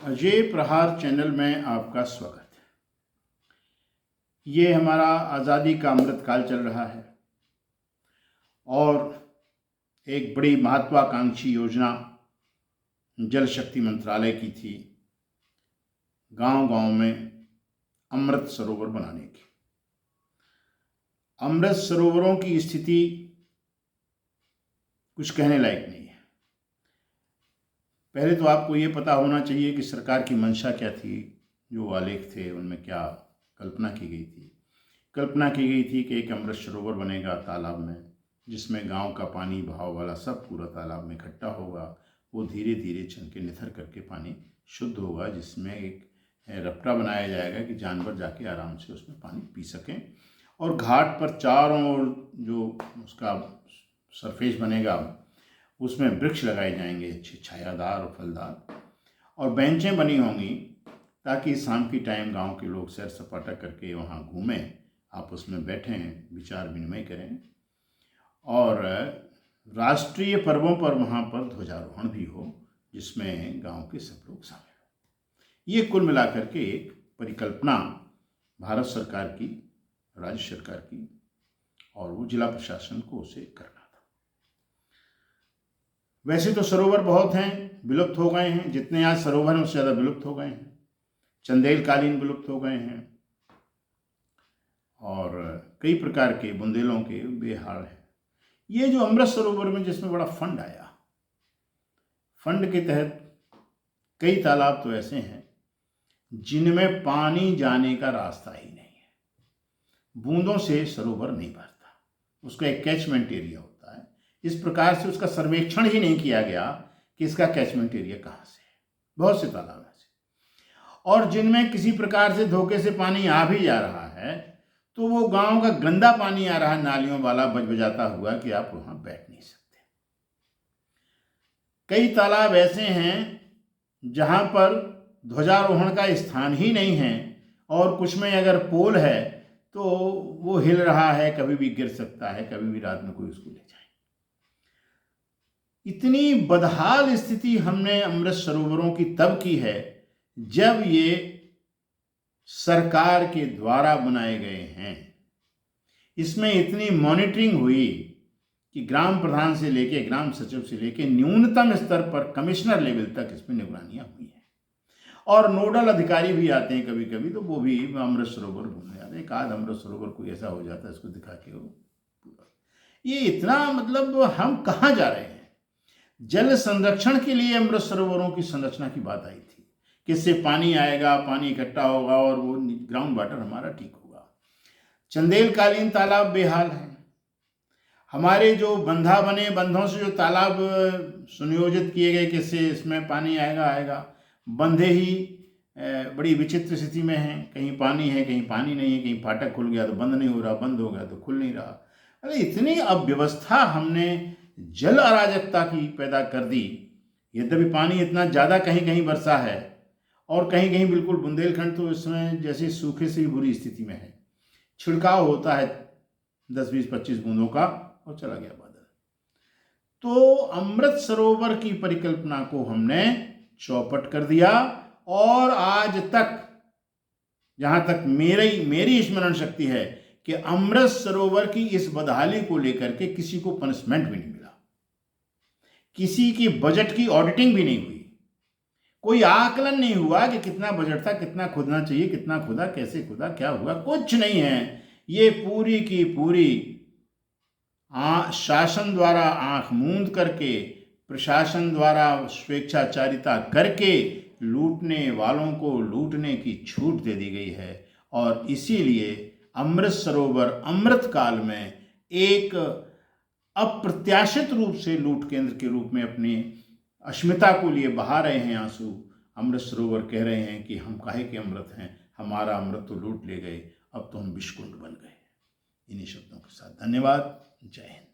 अजय प्रहार चैनल में आपका स्वागत है। ये हमारा आज़ादी का अमृतकाल चल रहा है और एक बड़ी महत्वाकांक्षी योजना जल शक्ति मंत्रालय की थी, गांव-गांव में अमृत सरोवर बनाने की। अमृत सरोवरों की स्थिति कुछ कहने लायक नहीं है। पहले तो आपको ये पता होना चाहिए कि सरकार की मंशा क्या थी। जो आलेख थे उनमें क्या कल्पना की गई थी। कल्पना की गई थी कि एक अमृत सरोवर बनेगा तालाब में, जिसमें गांव का पानी बहाव वाला सब पूरा तालाब में इकट्ठा होगा। वो धीरे धीरे छलके निथर करके पानी शुद्ध होगा, जिसमें एक रपटा बनाया जाएगा कि जानवर जाके आराम से उसमें पानी पी सकें। और घाट पर चारों ओर जो उसका सरफेस बनेगा उसमें वृक्ष लगाए जाएंगे, अच्छे छायादार और फलदार, और बेंचें बनी होंगी ताकि शाम की टाइम गांव के लोग सैर सपाटा करके वहां घूमें, आपस में बैठें, विचार विनिमय करें। और राष्ट्रीय पर्वों पर वहां पर ध्वजारोहण भी हो, जिसमें गांव के सब लोग शामिल हों। ये कुल मिलाकर के एक परिकल्पना भारत सरकार की, राज्य सरकार की, और वो जिला प्रशासन को उसे करना था। वैसे तो सरोवर बहुत हैं, विलुप्त हो गए हैं। जितने आज सरोवर हैं उससे ज़्यादा विलुप्त हो गए हैं, चंदेलकालीन विलुप्त हो गए हैं, और कई प्रकार के बुंदेलों के बेहाल हैं। ये जो अमृत सरोवर में जिसमें बड़ा फंड आया, फंड के तहत कई तालाब तो ऐसे हैं जिनमें पानी जाने का रास्ता ही नहीं है। बूंदों से सरोवर नहीं भरता, उसका एक कैचमेंट एरिया होता है। इस प्रकार से उसका सर्वेक्षण ही नहीं किया गया कि इसका कैचमेंट एरिया कहाँ से है। बहुत से तालाब ऐसे, और जिनमें किसी प्रकार से धोखे से पानी आ भी जा रहा है तो वो गांव का गंदा पानी आ रहा है, नालियों वाला, बजबजाता हुआ, कि आप वहां बैठ नहीं सकते। कई तालाब ऐसे हैं जहां पर ध्वजारोहण का स्थान ही नहीं है, और कुछ में अगर पोल है तो वो हिल रहा है, कभी भी गिर सकता है, कभी भी रात में कोई उसको ले जाए। इतनी बदहाल स्थिति हमने अमृत सरोवरों की तब की है जब ये सरकार के द्वारा बनाए गए हैं। इसमें इतनी मॉनिटरिंग हुई कि ग्राम प्रधान से लेके, ग्राम सचिव से लेके, न्यूनतम स्तर पर कमिश्नर लेवल तक इसमें निगरानियां हुई हैं। और नोडल अधिकारी भी आते हैं कभी कभी, तो वो भी अमृत सरोवर घूमने आते हैं। एक आध अमृत सरोवर कोई ऐसा हो जाता है, इसको दिखा के वो पूरा। ये इतना, मतलब हम कहाँ जा रहे हैं। जल संरक्षण के लिए अमृत सरोवरों की संरचना की बात आई थी, किससे पानी आएगा, पानी इकट्ठा होगा और वो ग्राउंड वाटर हमारा ठीक होगा। चंदेलकालीन तालाब बेहाल है। हमारे जो बंधा बने, बंधों से जो तालाब सुनियोजित किए गए, किससे इसमें पानी आएगा, बंधे ही बड़ी विचित्र स्थिति में हैं। कहीं पानी है, कहीं पानी नहीं है, कहीं फाटक खुल गया तो बंद नहीं हो रहा, बंद हो गया तो खुल नहीं रहा। अरे इतनी अव्यवस्था हमने जल अराजकता की पैदा कर दी। यद्यपि पानी इतना ज़्यादा कहीं कहीं बरसा है, और कहीं कहीं बिल्कुल, बुंदेलखंड तो इसमें जैसे सूखे से भी बुरी स्थिति में है। छिड़काव होता है 10, 20, 25 बूंदों का और चला गया बादल। तो अमृत सरोवर की परिकल्पना को हमने चौपट कर दिया, और आज तक, जहां तक मेरी स्मरण शक्ति है, कि अमृत सरोवर की इस बदहाली को लेकर के किसी को पनिशमेंट भी नहीं मिला, किसी की बजट की ऑडिटिंग भी नहीं हुई, कोई आकलन नहीं हुआ कि कितना बजट था, कितना खुदना चाहिए, कितना खुदा, कैसे खुदा, क्या हुआ, कुछ नहीं है। ये पूरी की पूरी शासन द्वारा आंख मूंद करके, प्रशासन द्वारा स्वेच्छाचारिता करके लूटने वालों को लूटने की छूट दे दी गई है। और इसीलिए अमृत सरोवर अमृत काल में एक अप्रत्याशित रूप से लूट केंद्र के रूप में अपनी अस्मिता को लिए बहा रहे हैं आंसू। अमृत सरोवर कह रहे हैं कि हम काहे के अमृत हैं, हमारा अमृत तो लूट ले गए, अब तो हम विषकुंड बन गए। इन्हीं शब्दों के साथ धन्यवाद। जय हिंद।